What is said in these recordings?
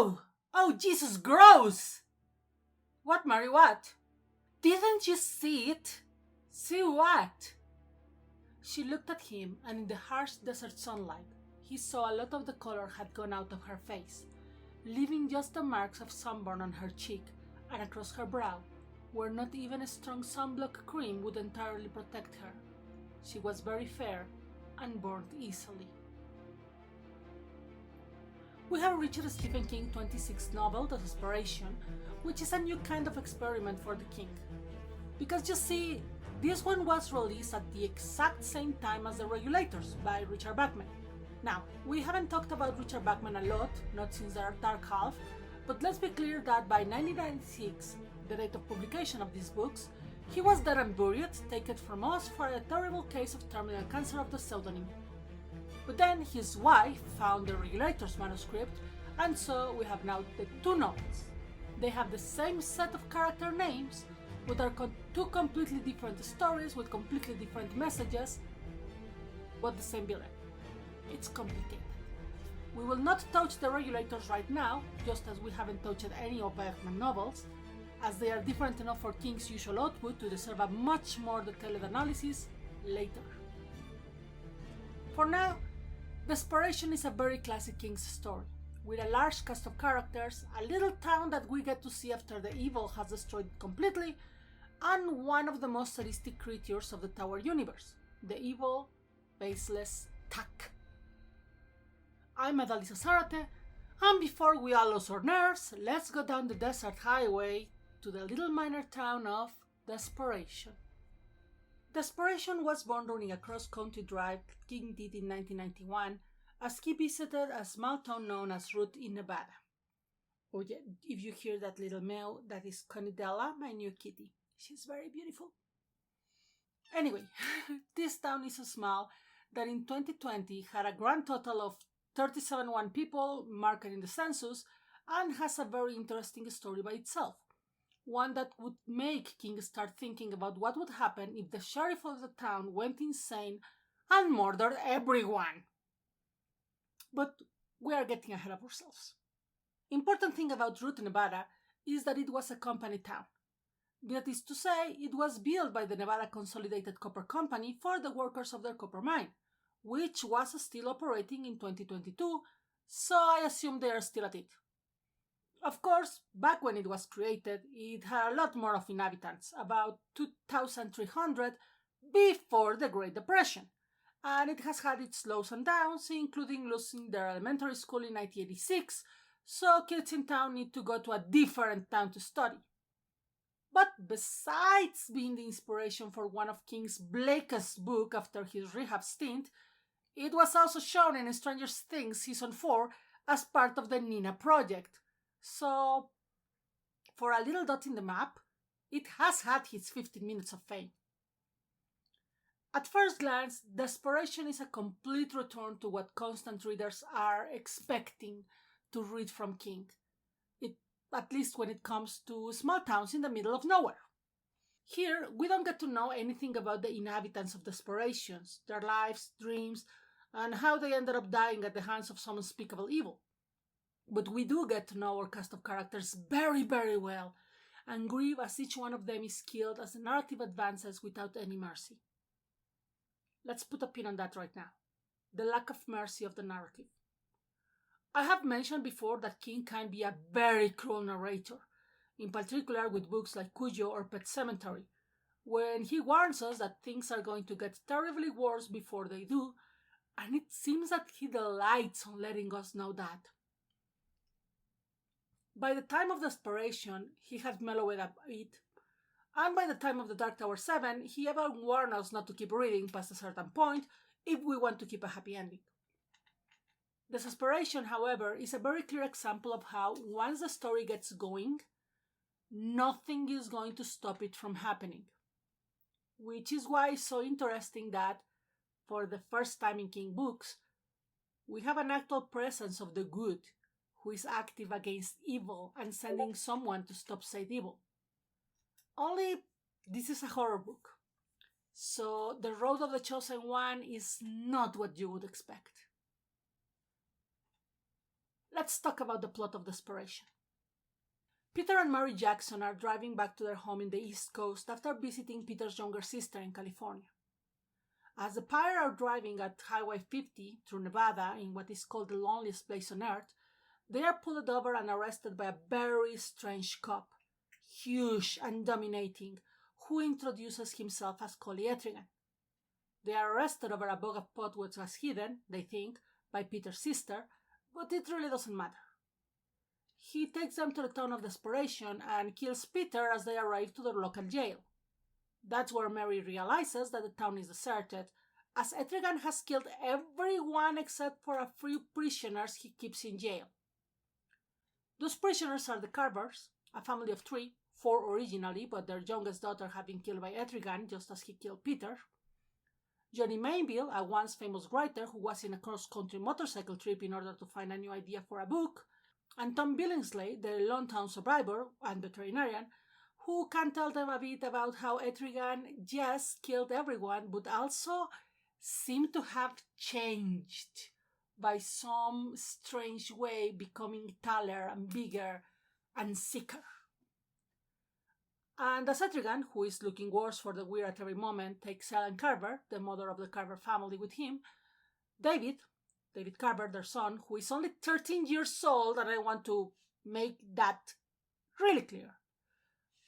Oh! Oh, Jesus, gross! What, Mary, what? Didn't you see it? See what? She looked at him, and in the harsh desert sunlight, he saw a lot of the color had gone out of her face, leaving just the marks of sunburn on her cheek and across her brow, where not even a strong sunblock cream would entirely protect her. She was very fair and burned easily. We have reached Stephen King's 26th novel, Desperation, which is a new kind of experiment for the king. Because you see, this one was released at the exact same time as The Regulators by Richard Bachman. Now, we haven't talked about Richard Bachman a lot, not since The Dark Half, but let's be clear that by 1996, the date of publication of these books, he was dead and buried, taken from us for a terrible case of terminal cancer of the pseudonym. But then his wife found the Regulators manuscript, and so we have now the two novels. They have the same set of character names, but are two completely different stories with completely different messages, but the same villain. It's complicated. We will not touch the Regulators right now, just as we haven't touched any of Bachman novels, as they are different enough for King's usual output to deserve a much more detailed analysis later. For now, Desperation is a very classic King's story, with a large cast of characters, a little town that we get to see after the evil has destroyed it completely, and one of the most sadistic creatures of the Tower universe, the evil, baseless Tak. I'm AdalisaZ, and before we all lose our nerves, let's go down the desert highway to the little minor town of Desperation. Desperation was born during a cross-country drive King did in 1991 as he visited a small town known as Root in Nevada. Oh yeah, if you hear that little meow, that is Conidella, my new kitty. She's very beautiful. Anyway, this town is so small that in 2020 had a grand total of 37 people marked in the census and has a very interesting story by itself. One that would make King start thinking about what would happen if the sheriff of the town went insane and murdered everyone. But we are getting ahead of ourselves. Important thing about Root, Nevada is that it was a company town. That is to say, it was built by the Nevada Consolidated Copper Company for the workers of their copper mine, which was still operating in 2022, so I assume they are still at it. Of course, back when it was created, it had a lot more of inhabitants, about 2,300 before the Great Depression, and it has had its lows and downs, including losing their elementary school in 1986, so kids in town need to go to a different town to study. But besides being the inspiration for one of King's bleakest books after his rehab stint, it was also shown in Stranger Things Season 4 as part of the Nina Project. So, for a little dot in the map, it has had its 15 minutes of fame. At first glance, Desperation is a complete return to what constant readers are expecting to read from King, at least when it comes to small towns in the middle of nowhere. Here, we don't get to know anything about the inhabitants of Desperation, their lives, dreams, and how they ended up dying at the hands of some unspeakable evil. But we do get to know our cast of characters very, very well, and grieve as each one of them is killed as the narrative advances without any mercy. Let's put a pin on that right now. The lack of mercy of the narrative. I have mentioned before that King can be a very cruel narrator, in particular with books like Cujo or Pet Sematary, when he warns us that things are going to get terribly worse before they do, and it seems that he delights on letting us know that. By the time of Desperation, he had mellowed a bit, and by the time of The Dark Tower 7, he even warned us not to keep reading past a certain point if we want to keep a happy ending. Desperation, however, is a very clear example of how, once the story gets going, nothing is going to stop it from happening. Which is why it's so interesting that, for the first time in King books, we have an actual presence of the good, who is active against evil and sending someone to stop said evil. Only, this is a horror book, so the road of the chosen one is not what you would expect. Let's talk about the plot of Desperation. Peter and Mary Jackson are driving back to their home in the East Coast after visiting Peter's younger sister in California. As the pair are driving at Highway 50 through Nevada in what is called the loneliest place on earth, they are pulled over and arrested by a very strange cop, huge and dominating, who introduces himself as Collie Etrigan. They are arrested over a bag of pot which was hidden, they think, by Peter's sister, but it really doesn't matter. He takes them to the town of Desperation and kills Peter as they arrive to the local jail. That's where Mary realizes that the town is deserted, as Etrigan has killed everyone except for a few prisoners he keeps in jail. Those prisoners are the Carvers, a family of 3, 4 originally, but their youngest daughter had been killed by Etrigan just as he killed Peter. Johnny Mainville, a once famous writer who was in a cross-country motorcycle trip in order to find a new idea for a book, and Tom Billingsley, the lone town survivor and veterinarian, who can tell them a bit about how Etrigan just killed everyone, but also seemed to have changed by some strange way, becoming taller and bigger and sicker. And as Etrigan, who is looking worse for the weird at every moment, takes Ellen Carver, the mother of the Carver family, with him, David Carver, their son, who is only 13 years old, and I want to make that really clear,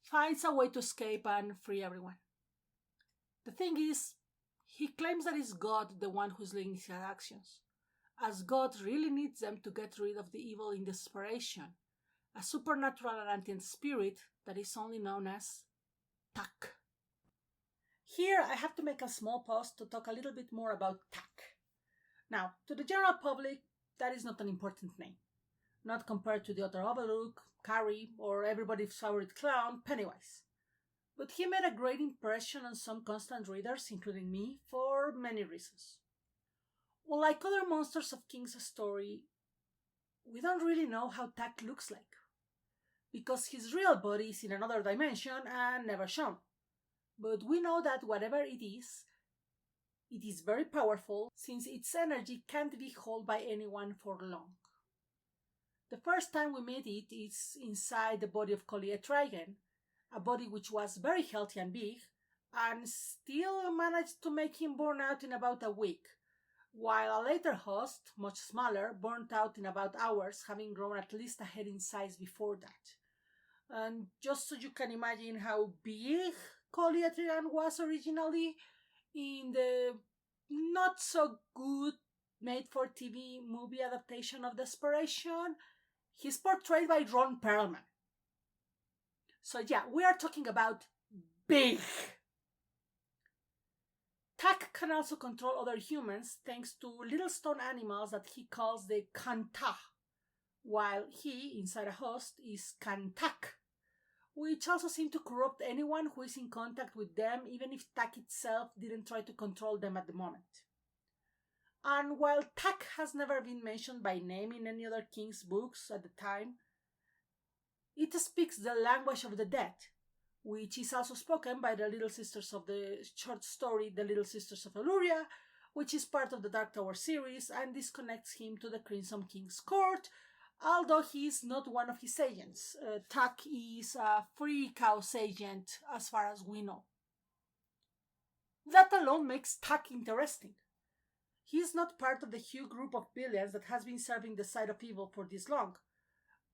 finds a way to escape and free everyone. The thing is, he claims that it's God the one who's leading his actions, as God really needs them to get rid of the evil in Desperation, a supernatural and antient spirit that is only known as Tak. Here I have to make a small pause to talk a little bit more about Tak. Now, to the general public, that is not an important name, not compared to the other Overlook, Carrie, or everybody's favorite clown, Pennywise. But he made a great impression on some constant readers, including me, for many reasons. Unlike other Monsters of King's story, we don't really know how Tak looks like, because his real body is in another dimension and never shown. But we know that whatever it is very powerful, since its energy can't be held by anyone for long. The first time we meet it is inside the body of Collie Etrigan, a body which was very healthy and big, and still managed to make him burn out in about a week, while a later host, much smaller, burnt out in about hours, having grown at least a head in size before that. And just so you can imagine how big Collie Etrigan was originally, in the not so good made-for-TV movie adaptation of Desperation, he's portrayed by Ron Perlman. So yeah, we are talking about big. Tak can also control other humans thanks to little stone animals that he calls the Kanta, while he, inside a host, is Kantak, which also seem to corrupt anyone who is in contact with them, even if Tak itself didn't try to control them at the moment. And while Tak has never been mentioned by name in any other King's books at the time, it speaks the language of the dead, which is also spoken by the Little Sisters of the short story The Little Sisters of Eluria, which is part of the Dark Tower series, and this connects him to the Crimson King's court, although he is not one of his agents. Tak is a free chaos agent as far as we know. That alone makes Tak interesting. He is not part of the huge group of villains that has been serving the side of evil for this long.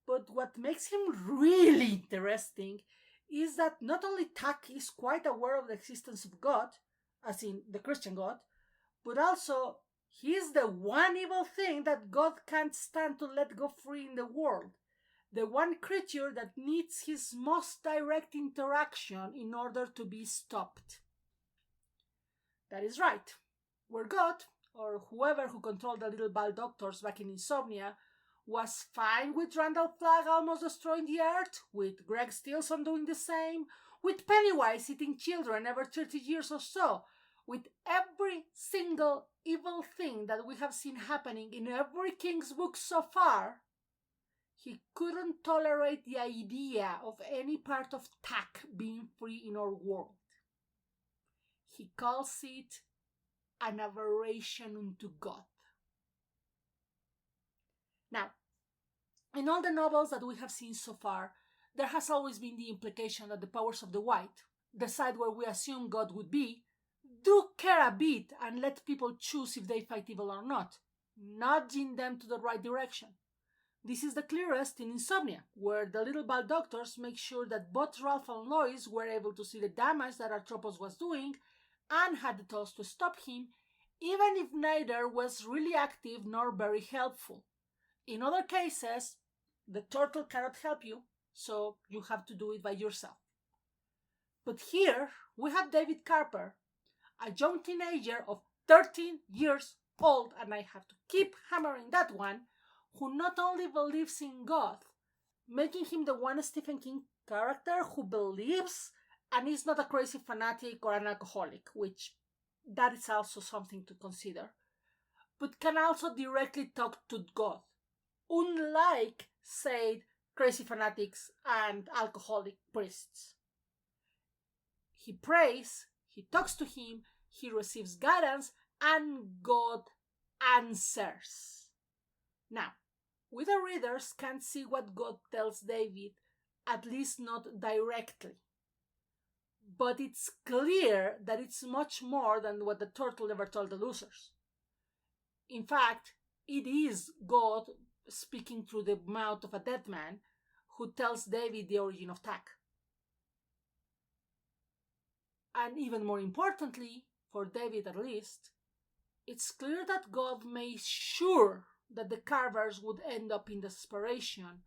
But what makes him really interesting is that not only Tak is quite aware of the existence of God, as in the Christian God, but also he is the one evil thing that God can't stand to let go free in the world. The one creature that needs his most direct interaction in order to be stopped. That is right. Where God, or whoever who controlled the little bald doctors back in Insomnia, was fine with Randall Flagg almost destroying the earth, with Greg Stilson doing the same, with Pennywise eating children every 30 years or so, with every single evil thing that we have seen happening in every King's book so far, he couldn't tolerate the idea of any part of Tak being free in our world. He calls it an aberration unto God. Now, In all the novels that we have seen so far, there has always been the implication that the powers of the white, the side where we assume God would be, do care a bit and let people choose if they fight evil or not, nudging them to the right direction. This is the clearest in Insomnia, where the little bald doctors make sure that both Ralph and Lois were able to see the damage that Atropos was doing and had the tools to stop him, even if neither was really active nor very helpful. In other cases, the turtle cannot help you, so you have to do it by yourself. But here we have David Carper, a young teenager of 13 years old, and I have to keep hammering that one, who not only believes in God, making him the one Stephen King character who believes and is not a crazy fanatic or an alcoholic, which that is also something to consider, but can also directly talk to God, unlike, say, crazy fanatics and alcoholic priests. He prays, he talks to him, he receives guidance, and God answers. Now, we the readers can't see what God tells David, at least not directly. But it's clear that it's much more than what the turtle ever told the losers. In fact, it is God speaking through the mouth of a dead man who tells David the origin of Tak. And even more importantly, for David at least, it's clear that God made sure that the Carvers would end up in desperation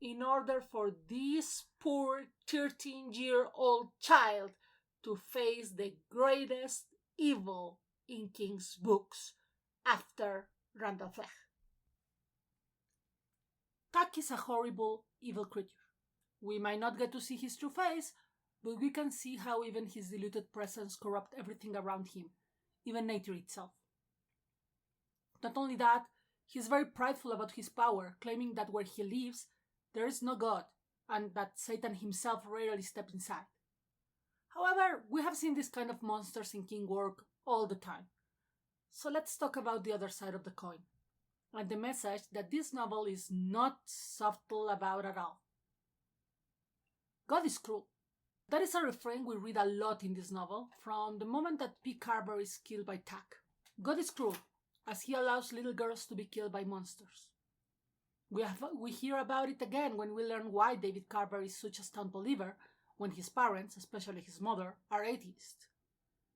in order for this poor 13-year-old child to face the greatest evil in King's books after Randall Flagg. Tak is a horrible, evil creature. We might not get to see his true face, but we can see how even his diluted presence corrupts everything around him, even nature itself. Not only that, he is very prideful about his power, claiming that where he lives, there is no God, and that Satan himself rarely steps inside. However, we have seen this kind of monsters in King work all the time. So let's talk about the other side of the coin, and the message that this novel is not subtle about at all. God is cruel. That is a refrain we read a lot in this novel, from the moment that P. Carver is killed by Tak. God is cruel, as he allows little girls to be killed by monsters. We hear about it again when we learn why David Carver is such a staunch believer when his parents, especially his mother, are atheists.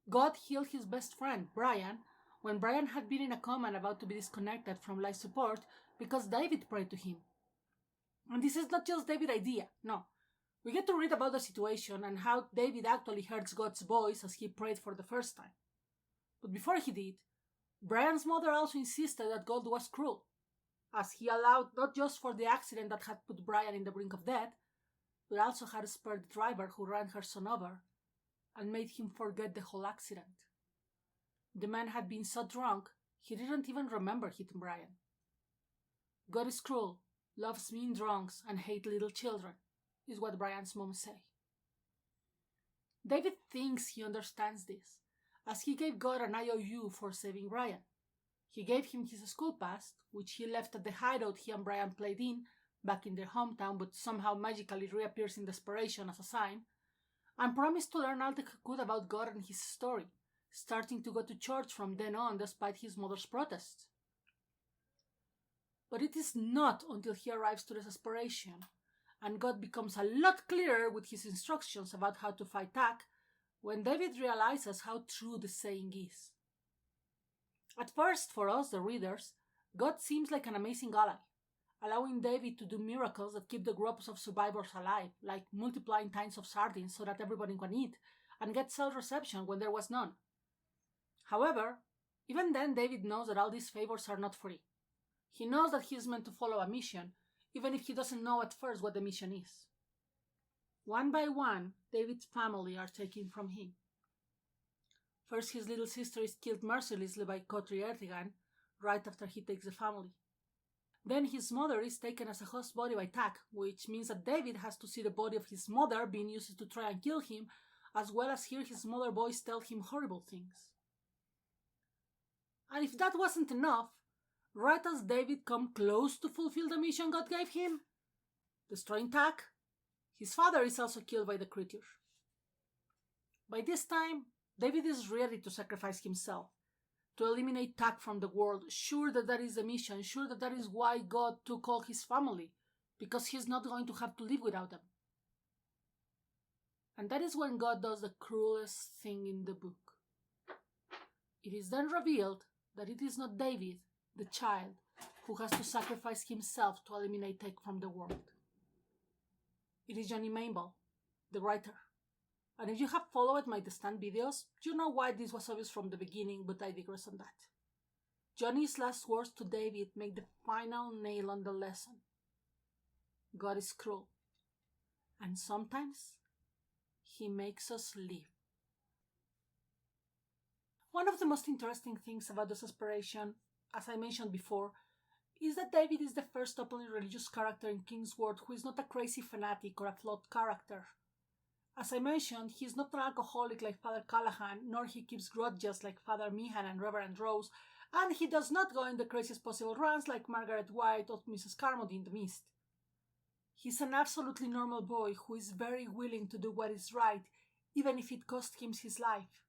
God healed his best friend, Brian, when Brian had been in a coma and about to be disconnected from life support because David prayed to him. And this is not just David's idea, no. We get to read about the situation and how David actually heard God's voice as he prayed for the first time. But before he did, Brian's mother also insisted that God was cruel, as he allowed not just for the accident that had put Brian in the brink of death, but also had spared the driver who ran her son over and made him forget the whole accident. The man had been so drunk, he didn't even remember hitting Brian. God is cruel, loves mean drunks, and hates little children, is what Brian's mom say. David thinks he understands this, as he gave God an IOU for saving Brian. He gave him his school pass, which he left at the hideout he and Brian played in back in their hometown, but somehow magically reappears in Desperation as a sign, and promised to learn all that he could about God and his story, starting to go to church from then on despite his mother's protests. But it is not until he arrives to Desperation, and God becomes a lot clearer with his instructions about how to fight Tak, when David realizes how true the saying is. At first, for us, the readers, God seems like an amazing ally, allowing David to do miracles that keep the groups of survivors alive, like multiplying tins of sardines so that everybody can eat, and get cell reception when there was none. However, even then David knows that all these favors are not free. He knows that he is meant to follow a mission, even if he doesn't know at first what the mission is. One by one, David's family are taken from him. First, his little sister is killed mercilessly by Kotri Ertigan, right after he takes the family. Then his mother is taken as a host body by Tak, which means that David has to see the body of his mother being used to try and kill him, as well as hear his mother voice tell him horrible things. And if that wasn't enough, right as David come close to fulfill the mission God gave him, destroying Tak, his father is also killed by the creature. By this time, David is ready to sacrifice himself, to eliminate Tak from the world, sure that that is the mission, sure that that is why God took all his family, because he's not going to have to live without them. And that is when God does the cruelest thing in the book. It is then revealed that it is not David, the child, who has to sacrifice himself to eliminate Tak from the world. It is Johnny Mainball, the writer. And if you have followed my The Stand videos, you know why this was obvious from the beginning, but I digress on that. Johnny's last words to David make the final nail on the lesson. God is cruel. And sometimes, he makes us live. One of the most interesting things about Desperation, as I mentioned before, is that David is the first openly religious character in King's World who is not a crazy fanatic or a flawed character. As I mentioned, he is not an alcoholic like Father Callahan, nor he keeps grudges like Father Meehan and Reverend Rose, and he does not go in the craziest possible runs like Margaret White or Mrs. Carmody in The Mist. He's an absolutely normal boy who is very willing to do what is right, even if it costs him his life.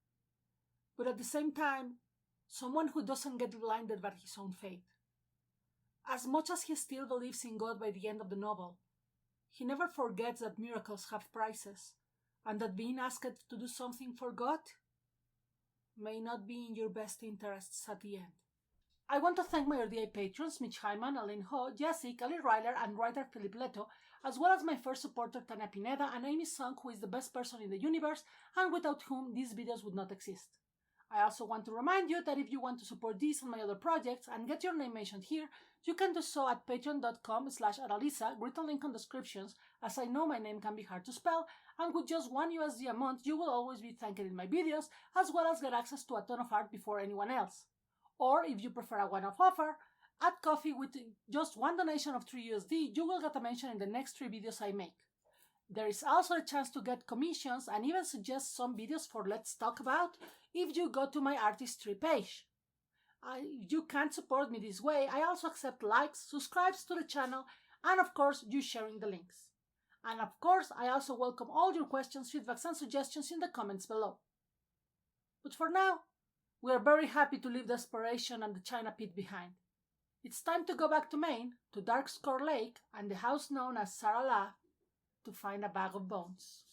But at the same time, someone who doesn't get blinded by his own fate. As much as he still believes in God by the end of the novel, he never forgets that miracles have prices, and that being asked to do something for God may not be in your best interests at the end. I want to thank my RDA patrons Mitch Hyman, Aline Ho, Jessic, Ali Ryler, and writer Philip Leto, as well as my first supporter Tania Pineda and Amy Sung, who is the best person in the universe and without whom these videos would not exist. I also want to remind you that if you want to support these and my other projects and get your name mentioned here, you can do so at patreon.com/AdalisaZ, written link on descriptions, as I know my name can be hard to spell, and with just $1 a month you will always be thanked in my videos, as well as get access to a ton of art before anyone else. Or if you prefer a one-off offer, at Coffee with just one donation of $3, you will get a mention in the next 3 videos I make. There is also a chance to get commissions and even suggest some videos for Let's Talk About if you go to my artistry page. If you can't support me this way, I also accept likes, subscribes to the channel, and of course you sharing the links. And of course I also welcome all your questions, feedbacks and suggestions in the comments below. But for now, we are very happy to leave Desperation and the China Pit behind. It's time to go back to Maine, to Dark Score Lake and the house known as Sarah La, to find a bag of bones.